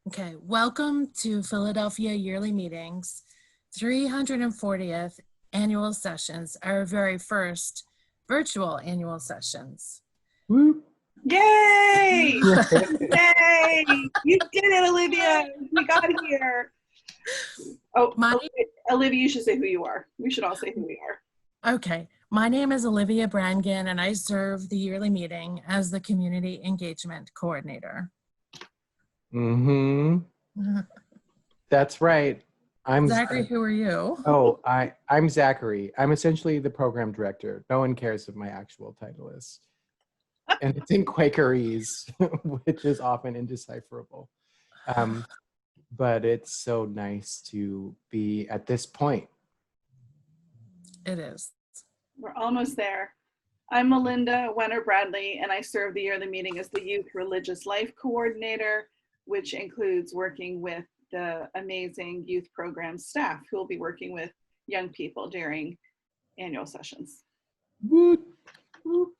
Okay, welcome to Philadelphia Yearly Meetings, 340th Annual Sessions, our very first virtual annual sessions. Woo. Yay! Yay! You did it, Olivia! We got here. Oh, Olivia, you should say who you are. We should all say who we are. Okay, my name is Olivia Brangan, and I serve the yearly meeting as the Community Engagement Coordinator. That's right. I'm Zachary. Who are you? Oh, I'm Zachary. I'm essentially the program director. No one cares what my actual title is. And it's in Quakerese, which is often indecipherable. But it's so nice to be at this point. It is. We're almost there. I'm Melinda Wenner Bradley, and I serve the yearly meeting as the Youth Religious Life Coordinator, which includes working with the amazing youth program staff who will be working with young people during annual sessions. Woot, woot.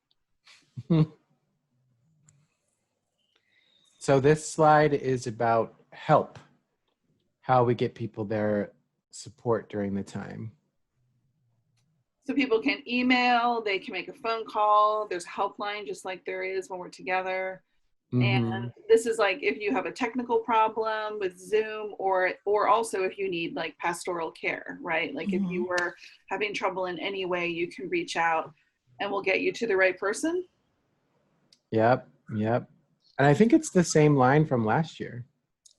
So this slide is about help, how we get people their support during the time. So people can email, they can make a phone call, there's a helpline just like there is when we're together. And this is like if you have a technical problem with Zoom or also if you need like pastoral care, right? Like if you were having trouble in any way, you can reach out and we'll get you to the right person. Yep. And I think it's the same line from last year.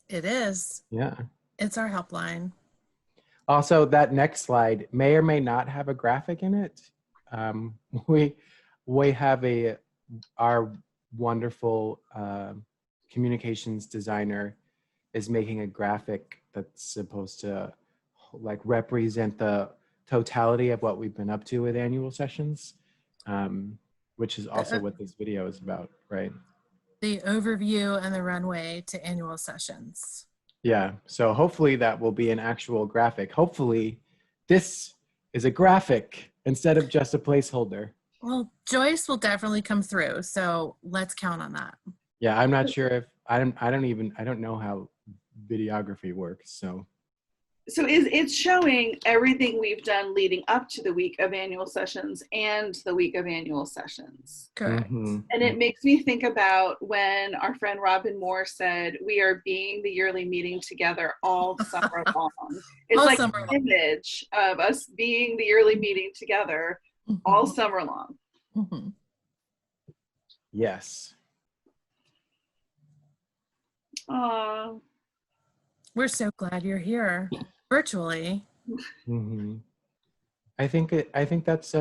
It is. Yeah. It's our helpline. Also, that next slide may or may not have a graphic in it. We have our wonderful communications designer is making a graphic that's supposed to like represent the totality of what we've been up to with annual sessions, which is also what this video is about, right? The overview and the runway to annual sessions. Yeah, so hopefully that will be an actual graphic. Hopefully this is a graphic instead of just a placeholder. Well, Joyce will definitely come through, so let's count on that. Yeah, I'm not sure if I don't know how videography works, so it's showing everything we've done leading up to the week of annual sessions and the week of annual sessions. Correct. And it makes me think about when our friend Robin Moore said, we are being the yearly meeting together all summer long. It's all like an image of us being the yearly meeting together all summer long. Yes. We're so glad you're here virtually. I think that's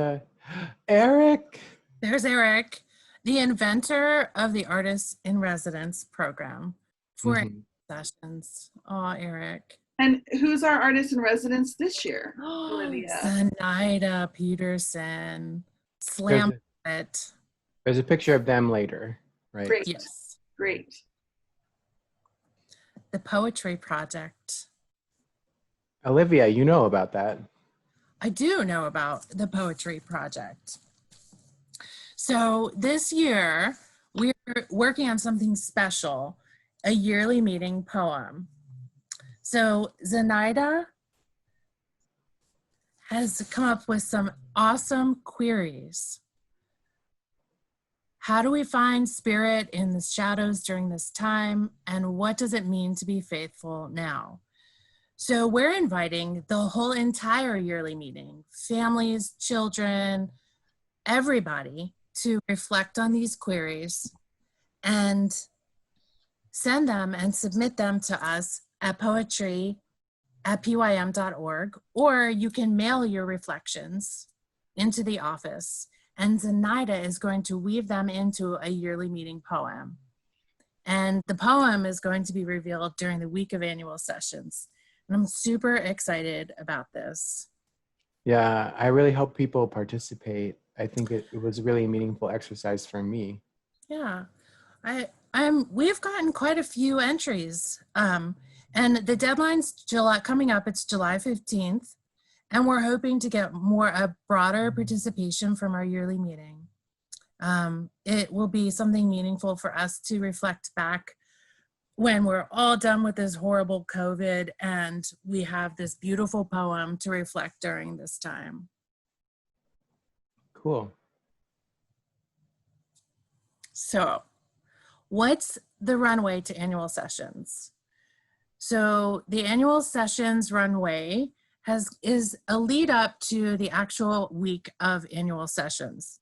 Eric. There's Eric, the inventor of the Artists in Residence program for sessions. Oh, Eric. And who's our artist in residence this year, Olivia? Zenaida Peterson. Slam it. There's a picture of them later, right? Great. Yes. Great. The Poetry Project. Olivia, you know about that. I do know about the Poetry Project. So this year, we're working on something special, a yearly meeting poem. So Zenaida has come up with some awesome queries. How do we find spirit in the shadows during this time? And what does it mean to be faithful now? So we're inviting the whole entire yearly meeting, families, children, everybody, to reflect on these queries and send them and submit them to us at poetry@pym.org, or you can mail your reflections into the office, and Zenaida is going to weave them into a yearly meeting poem. And the poem is going to be revealed during the week of annual sessions. And I'm super excited about this. Yeah, I really hope people participate. I think it was a really meaningful exercise for me. Yeah, we've gotten quite a few entries. And the deadline's coming up, it's July 15th. And we're hoping to get a broader participation from our yearly meeting. It will be something meaningful for us to reflect back when we're all done with this horrible COVID and we have this beautiful poem to reflect during this time. Cool. So, what's the runway to annual sessions? So the annual sessions runway is a lead up to the actual week of annual sessions.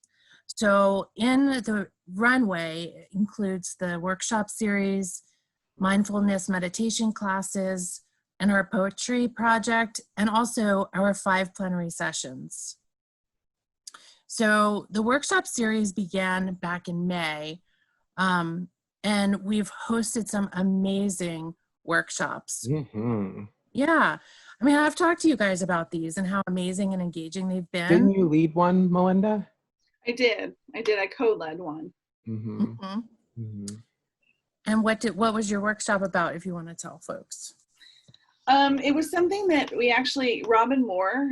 So in the runway includes the workshop series, mindfulness meditation classes, and our poetry project, and also our 5 plenary sessions. So the workshop series began back in May, and we've hosted some amazing workshops. Mm-hmm. Yeah. I mean, I've talked to you guys about these and how amazing and engaging they've been. Didn't you lead one, Melinda? I did. I co-led one. Mm-hmm. Mm-hmm. Mm-hmm. And what was your workshop about, if you want to tell folks? It was something that we actually, Robin Moore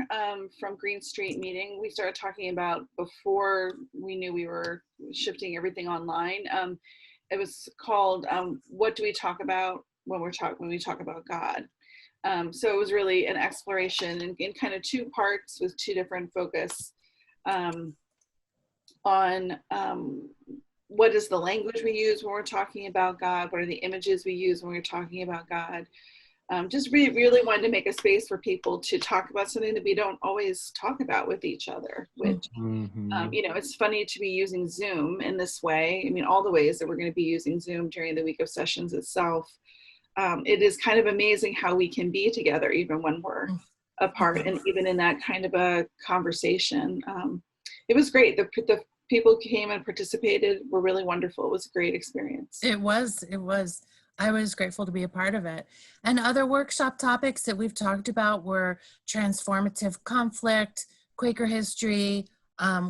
from Green Street Meeting, we started talking about before we knew we were shifting everything online. It was called "What Do We Talk About When We Talk About God?" So it was really an exploration in kind of 2 parts with 2 different focus on what is the language we use when we're talking about God, what are the images we use when we're talking about God. Just really wanted to make a space for people to talk about something that we don't always talk about with each other, which, it's funny to be using Zoom in this way. I mean, all the ways that we're going to be using Zoom during the week of sessions itself. It is kind of amazing how we can be together even when we're apart, and even in that kind of a conversation. It was great. The people who came and participated were really wonderful. It was a great experience. It was. I was grateful to be a part of it. And other workshop topics that we've talked about were transformative conflict, Quaker history.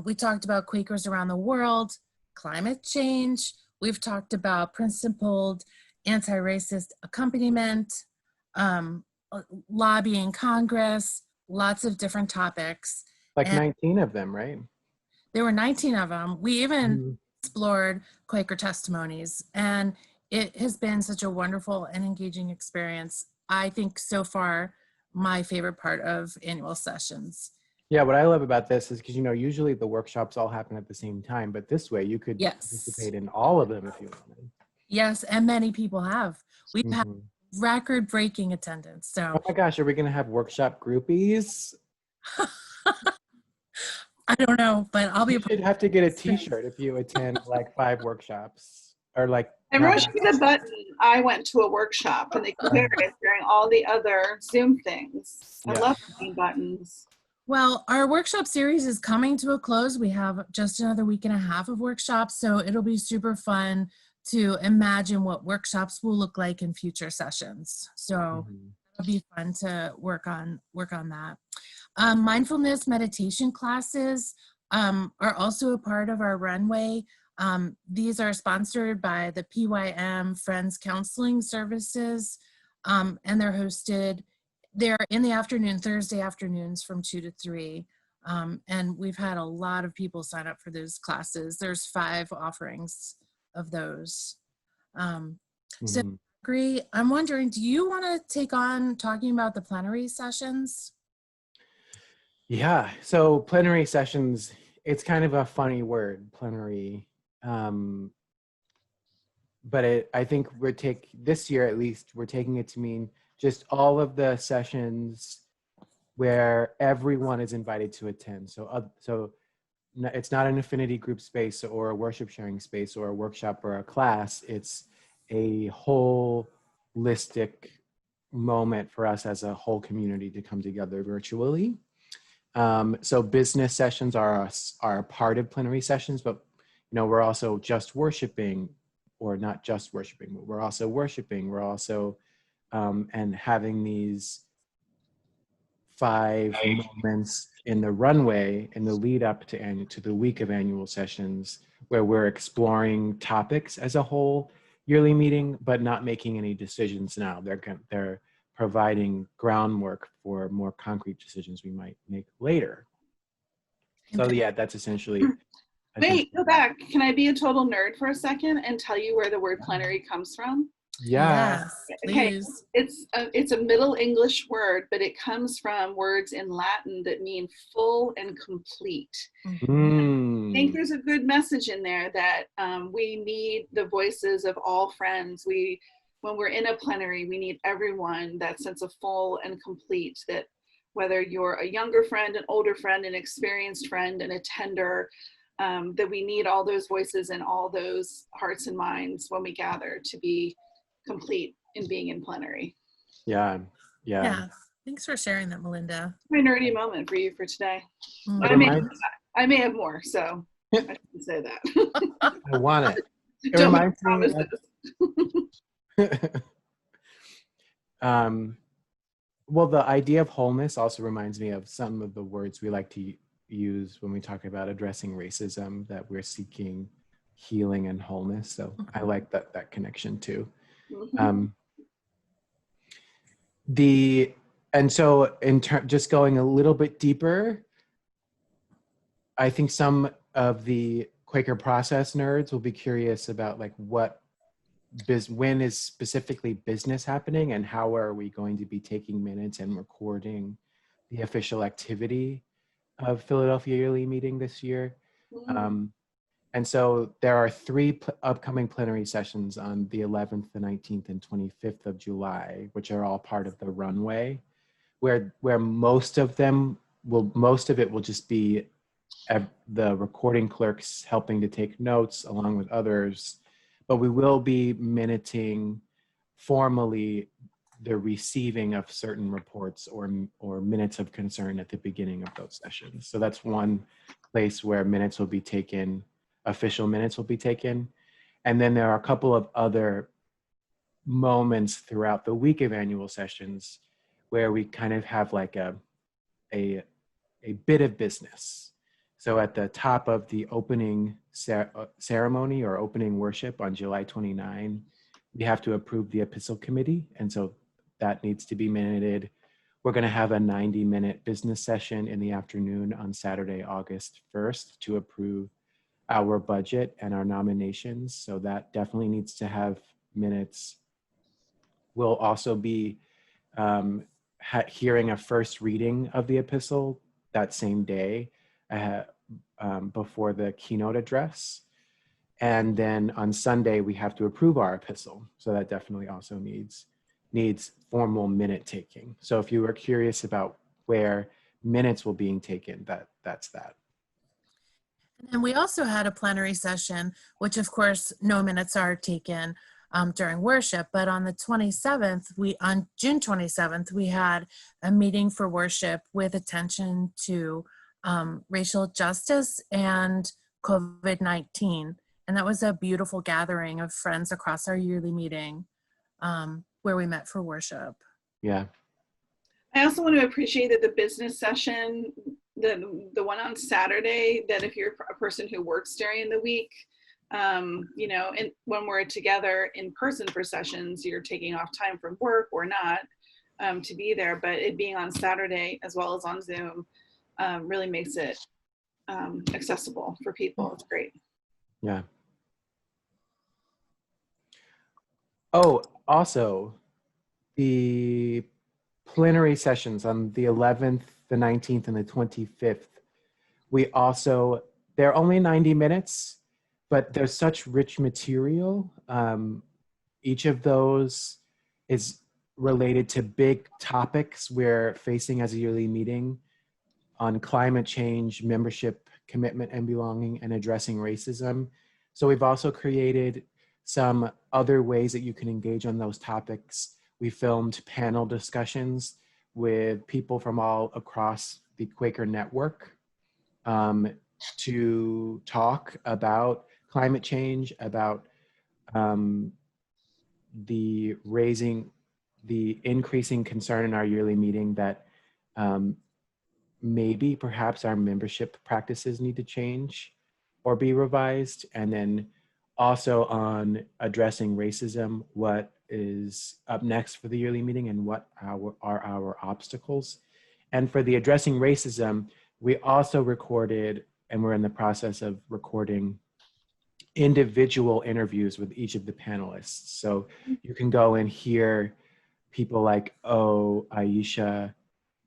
We talked about Quakers around the world, climate change. We've talked about principled anti-racist accompaniment, lobbying Congress, lots of different topics. Like and 19 of them, right? There were 19 of them. We even explored Quaker testimonies, and it has been such a wonderful and engaging experience. I think so far, my favorite part of annual sessions. Yeah, what I love about this is because, usually the workshops all happen at the same time, but this way you could participate in all of them if you wanted. Yes, and many people have. We've had record-breaking attendance. So, oh my gosh, are we going to have workshop groupies? I don't know, but I'll be. You should have to get a T-shirt if you attend like 5 workshops, or like. Everyone should get a button. I went to a workshop, and they compare it during all the other Zoom things. I love seeing buttons. Well, our workshop series is coming to a close. We have just another week and a half of workshops, so it'll be super fun to imagine what workshops will look like in future sessions. So it'll be fun to work on that. Mindfulness meditation classes are also a part of our runway. These are sponsored by the PYM Friends Counseling Services, and they're in the afternoon, Thursday afternoons from 2 to 3. And we've had a lot of people sign up for those classes. There's 5 offerings of those. So, Agree. I'm wondering, do you want to take on talking about the plenary sessions? Yeah, so plenary sessions, it's kind of a funny word, plenary. But I think this year at least, we're taking it to mean just all of the sessions where everyone is invited to attend. So it's not an affinity group space or a worship sharing space or a workshop or a class. It's a holistic moment for us as a whole community to come together virtually. So business sessions are a part of plenary sessions, but we're also just worshiping, or not just worshiping, but we're also worshiping. We're also and having these 5 moments in the runway in the lead up to the week of annual sessions, where we're exploring topics as a whole yearly meeting, but not making any decisions now. They're providing groundwork for more concrete decisions we might make later. So yeah, that's essentially. Wait, go back. Can I be a total nerd for a second and tell you where the word plenary comes from? Yeah. Yes, Okay, please. it's a Middle English word, but it comes from words in Latin that mean full and complete. Mhm. I think Mm. there's a good message in there that we need the voices of all friends. When we're in a plenary, we need everyone, that sense of full and complete, that whether you're a younger friend, an older friend, an experienced friend, an attender, that we need all those voices and all those hearts and minds when we gather to be complete in being in plenary. Yeah. Yeah. Yeah. Thanks for sharing that, Melinda. My nerdy moment for you for today. It I may, Mhm. reminds I may have more, so I shouldn't say that. I want it. It Don't make reminds me promises. of um well, the idea of wholeness also reminds me of some of the words we like to use when we talk about addressing racism, that we're seeking healing and wholeness. So I Mhm. like that connection too. Mhm. Um, the and so just going a little bit deeper, I think some of the Quaker process nerds will be curious about like when is specifically business happening, and how are we going to be taking minutes and recording the official activity of Philadelphia Yearly Meeting this year. Mhm. Um, and so there are three upcoming plenary sessions on the 11th, the 19th, and 25th of July, which are all part of the Runway, where most of it will just be the recording clerks helping to take notes along with others, but we will be minuting formally the receiving of certain reports or minutes of concern at the beginning of those sessions. So that's one place where minutes will be taken, official minutes will be taken. And then there are a couple of other moments throughout the week of annual sessions where we kind of have like a bit of business. So at the top of the opening ceremony or opening worship on July 29, we have to approve the epistle committee. And so that needs to be minuted. We're going to have a 90-minute business session in the afternoon on Saturday, August 1st to approve our budget and our nominations. So that definitely needs to have minutes. We'll also be hearing a first reading of the epistle that same day before the keynote address. And then on Sunday, we have to approve our epistle. So that definitely also needs formal minute taking. So if you were curious about where minutes will be taken, that's that. And we also had a plenary session, which of course no minutes are taken during worship, but on the 27th, on June 27th, we had a meeting for worship with attention to racial justice and COVID-19. And that was a beautiful gathering of friends across our yearly meeting where we met for worship. Yeah. I also want to appreciate that the business session, the one on Saturday, that if you're a person who works during the week, you know, and when we're together in person for sessions, you're taking off time from work or not to be there, but it being on Saturday as well as on Zoom really makes it accessible for people. It's great. Yeah. Oh, also, the plenary sessions on the 11th, the 19th, and the 25th, they're only 90 minutes, but there's such rich material. Each of those is related to big topics we're facing as a yearly meeting on climate change, membership, commitment and belonging, and addressing racism. So we've also created some other ways that you can engage on those topics. We filmed panel discussions with people from all across the Quaker network to talk about climate change, about the increasing concern in our yearly meeting that maybe perhaps our membership practices need to change or be revised. And then also on addressing racism, what is up next for the yearly meeting and what are our obstacles. And for the addressing racism, we also recorded, and we're in the process of recording individual interviews with each of the panelists. So you can go and hear people like Aisha,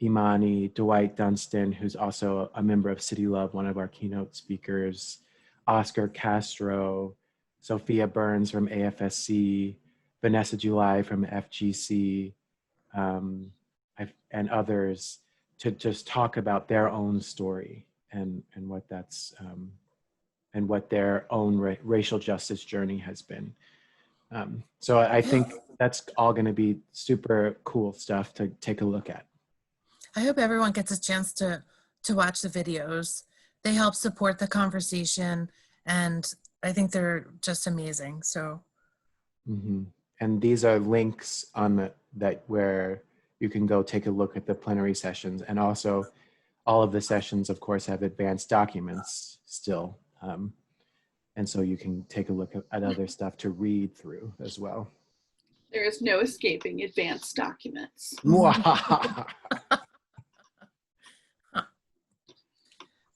Imani, Dwight Dunstan, who's also a member of City Love, one of our keynote speakers, Oscar Castro, Sophia Burns from AFSC, Vanessa July from FGC, and others, to just talk about their own story and what that's and what their own racial justice journey has been. So I think that's all going to be super cool stuff to take a look at. I hope everyone gets a chance to watch the videos. They help support the conversation, and I think they're just amazing. So, and these are links on that where you can go take a look at the plenary sessions, and also all of the sessions, of course, have advanced documents still, and so you can take a look at other stuff to read through as well. There is no escaping advanced documents.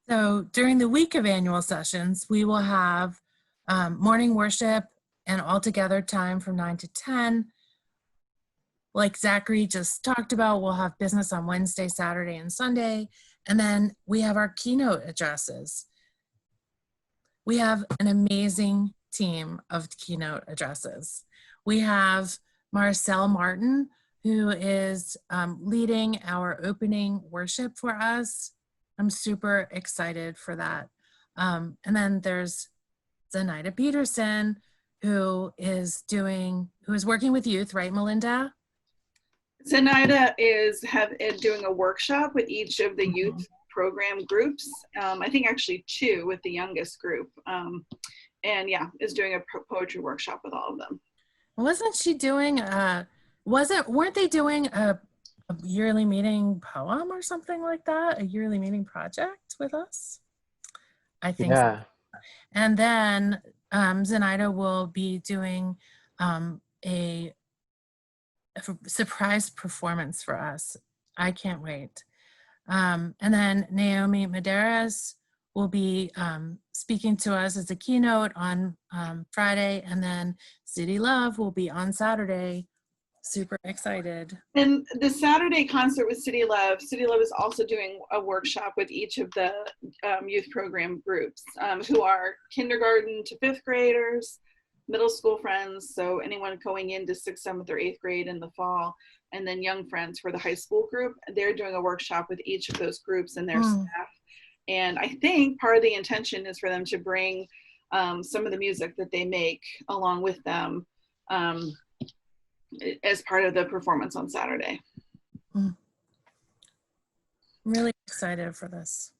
So during the week of annual sessions, we will have morning worship and all together time from 9 to 10. Like Zachary just talked about, we'll have business on Wednesday, Saturday, and Sunday. And then we have our keynote addresses. We have an amazing team of keynote addresses. We have Marcel Martin, who is leading our opening worship for us. I'm super excited for that. And then there's Zenaida Peterson, who is working with youth, right, Melinda? Zenaida is doing a workshop with each of the youth program groups. I think actually 2 with the youngest group. And yeah, is doing a poetry workshop with all of them. Wasn't she doing weren't they doing a yearly meeting poem or something like that? A yearly meeting project with us? I think yeah. so. And then Zenaida will be doing a surprise performance for us. I can't wait. And then Naomi Medeiros will be speaking to us as a keynote on Friday, and then City Love will be on Saturday. Super excited. And the Saturday concert with City Love is also doing a workshop with each of the youth program groups who are kindergarten to 5th graders, middle school friends, so anyone going into 6th, 7th, or 8th grade in the fall, and then young friends for the high school group. They're doing a workshop with each of those groups and their staff. And I think part of the intention is for them to bring some of the music that they make along with them as part of the performance on Saturday. I'm really excited for this.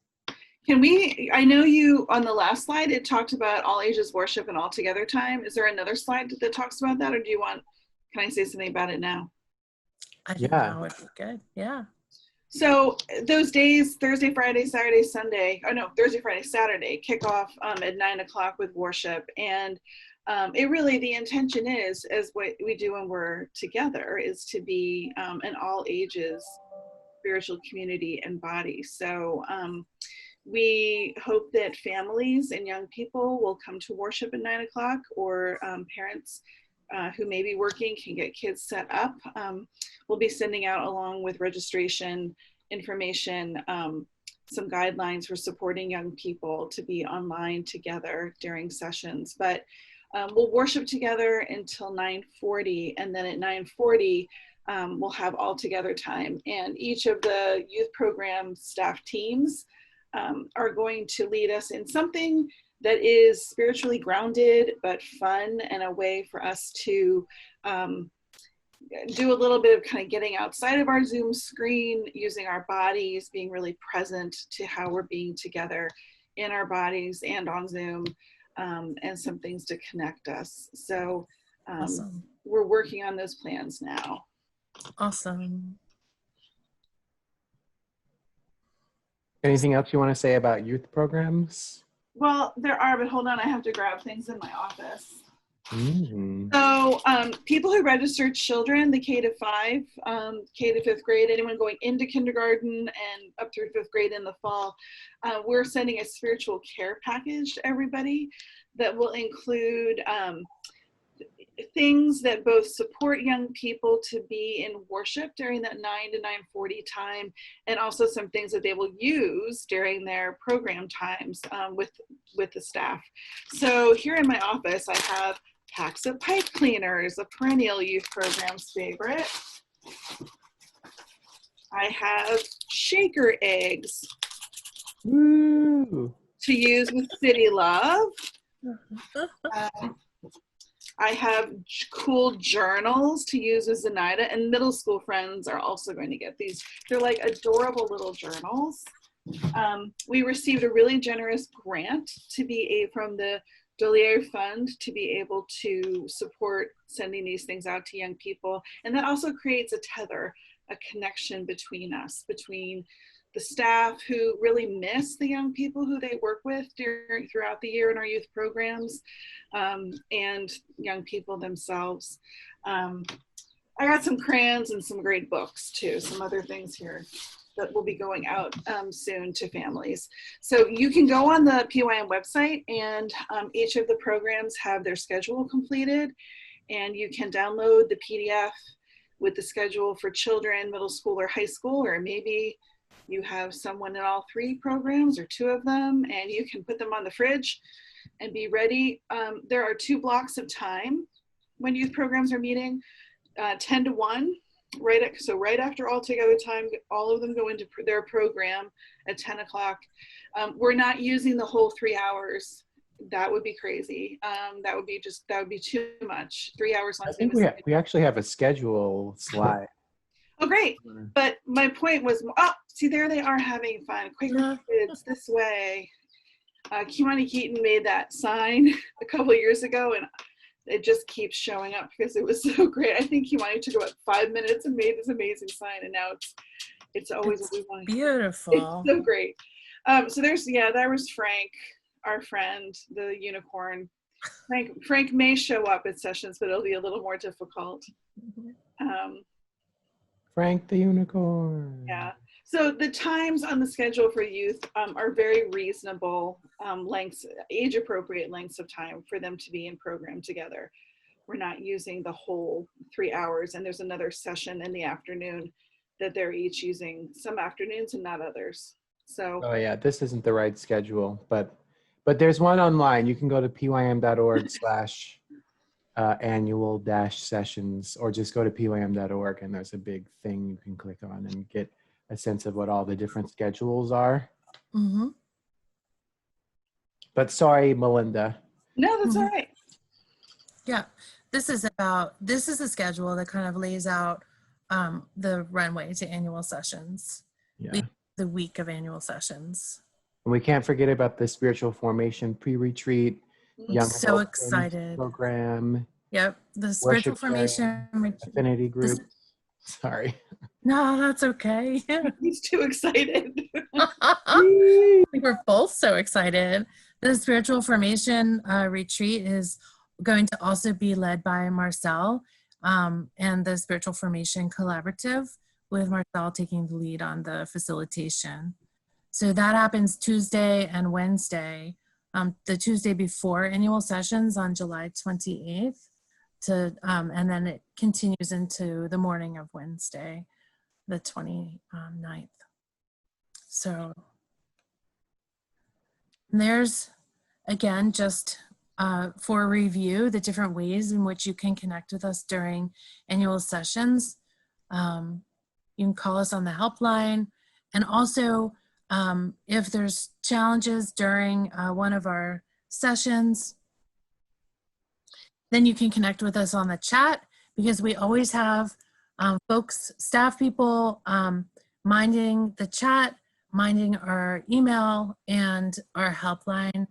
I know you, on the last slide, it talked about all ages worship and all together time. Is there another slide that talks about that, or can I say something about it now? I think that would be good, yeah. So those days, Thursday, Friday, Saturday, Sunday, Thursday, Friday, Saturday, kick off at 9 o'clock with worship. And the intention is, as what we do when we're together, is to be an all ages spiritual community and body. So we hope that families and young people will come to worship at 9 o'clock, or parents who may be working can get kids set up. We'll be sending out, along with registration information, some guidelines for supporting young people to be online together during sessions. But we'll worship together until 9:40, and then at 9:40, we'll have all together time. And each of the youth program staff teams are going to lead us in something that is spiritually grounded but fun, and a way for us to do a little bit of kind of getting outside of our Zoom screen, using our bodies, being really present to how we're being together in our bodies and on Zoom, and some things to connect us. So Awesome. We're working on those plans now. Awesome. Anything else you want to say about youth programs? Well, there are, but hold on, I have to grab things in my office. So people who register children, the K to 5, K to 5th grade, anyone going into kindergarten and up through 5th grade in the fall, we're sending a spiritual care package to everybody. that will include things that both support young people to be in worship during that 9 to 9:40 time, and also some things that they will use during their program times with the staff. So here in my office, I have packs of pipe cleaners, a perennial youth program's favorite. I have shaker eggs Woo! to use with City Love. I have cool journals to use with Zenaida, and middle school friends are also going to get these. They're like adorable little journals. We received a really generous grant from the Dolier Fund to be able to support sending these things out to young people. And that also creates a tether, a connection between us, between the staff who really miss the young people who they work with throughout the year in our youth programs, and young people themselves. I got some crayons and some great books too, some other things here that will be going out soon to families. So you can go on the PYM website, and each of the programs have their schedule completed, and you can download the PDF with the schedule for children, middle school or high school, or maybe you have someone in all three programs or two of them, and you can put them on the fridge and be ready. There are 2 blocks of time when youth programs are meeting, 10 to 1, right after all together time, all of them go into their program at 10 o'clock. We're not using the whole 3 hours. That would be crazy. That would be too much. 3 hours long. I think we actually have a schedule slide. Oh, great. But my point was, see, there they are having fun. Quaker kids this way. Kimani Keaton made that sign a couple of years ago, and it just keeps showing up because it was so great. I think Kimani took about 5 minutes and made this amazing sign, and now it's always what we want. Beautiful. It's so great. So there was Frank, our friend, the unicorn. Frank may show up at sessions, but it'll be a little more difficult. Frank the unicorn. Yeah. So the times on the schedule for youth are very reasonable lengths, age-appropriate lengths of time for them to be in program together. We're not using the whole 3 hours, and there's another session in the afternoon that they're each using, some afternoons and not others. So. Oh yeah, this isn't the right schedule, but there's one online. You can go to pym.org/annual-sessions, or just go to pym.org, and there's a big thing you can click on and get a sense of what all the different schedules are. Mm-hmm. But sorry, Melinda. No, that's all right. Yeah, this is a schedule that kind of lays out the runway to annual sessions. Yeah. The week of annual sessions. And we can't forget about the spiritual formation pre-retreat. I'm so excited. Program. Yep, the spiritual formation affinity group. Sorry. No, that's okay. He's too excited. We're both so excited. The spiritual formation retreat is going to also be led by Marcel and the Spiritual Formation Collaborative, with Marcel taking the lead on the facilitation. So that happens Tuesday and Wednesday. The Tuesday before annual sessions on July 28th, and then it continues into the morning of Wednesday, the 29th. So there's, again, just for review, the different ways in which you can connect with us during annual sessions. You can call us on the helpline, and also if there's challenges during one of our sessions, then you can connect with us on the chat, because we always have staff people minding the chat, minding our email and our helpline.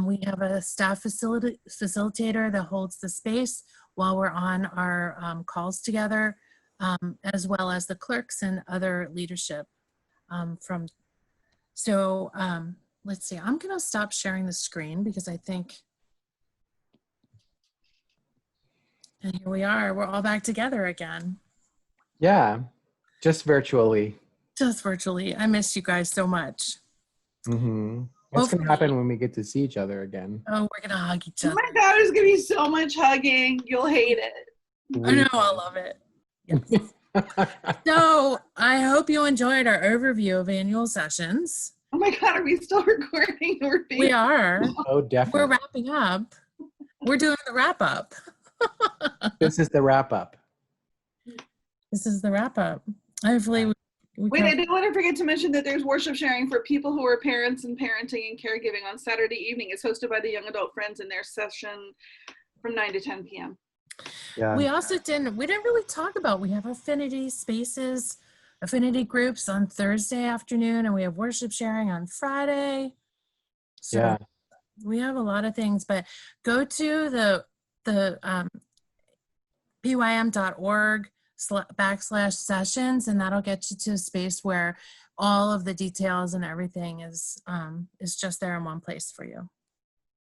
We have a staff facilitator that holds the space while we're on our calls together, as well as the clerks and other leadership let's see, I'm gonna stop sharing the screen because I think, and here we are, we're all back together again. Yeah, just virtually. Just virtually. I miss you guys so much. Mm-hmm. That's going to hopefully- happen when we get to see each other again. Oh, we're gonna hug each Oh other. my God, there's gonna be so much hugging. You'll hate it. I know, I love it. Yes. So I hope you enjoyed our overview of annual sessions. Oh my God, are we still recording? We are. Oh, We're definitely. wrapping up. We're doing the wrap up. This is the wrap up. This is the wrap up. Hopefully, we Wait, I did want to forget to mention that there's worship sharing for people who are parents and parenting and caregiving on Saturday evening. It's hosted by the Young Adult Friends in their session from 9 to 10 p.m. Yeah. We didn't really talk about, we have affinity spaces, affinity groups on Thursday afternoon, and we have worship sharing on Friday. So Yeah. we have a lot of things, but go to the pym.org/sessions, and that'll get you to a space where all of the details and everything is just there in one place for you.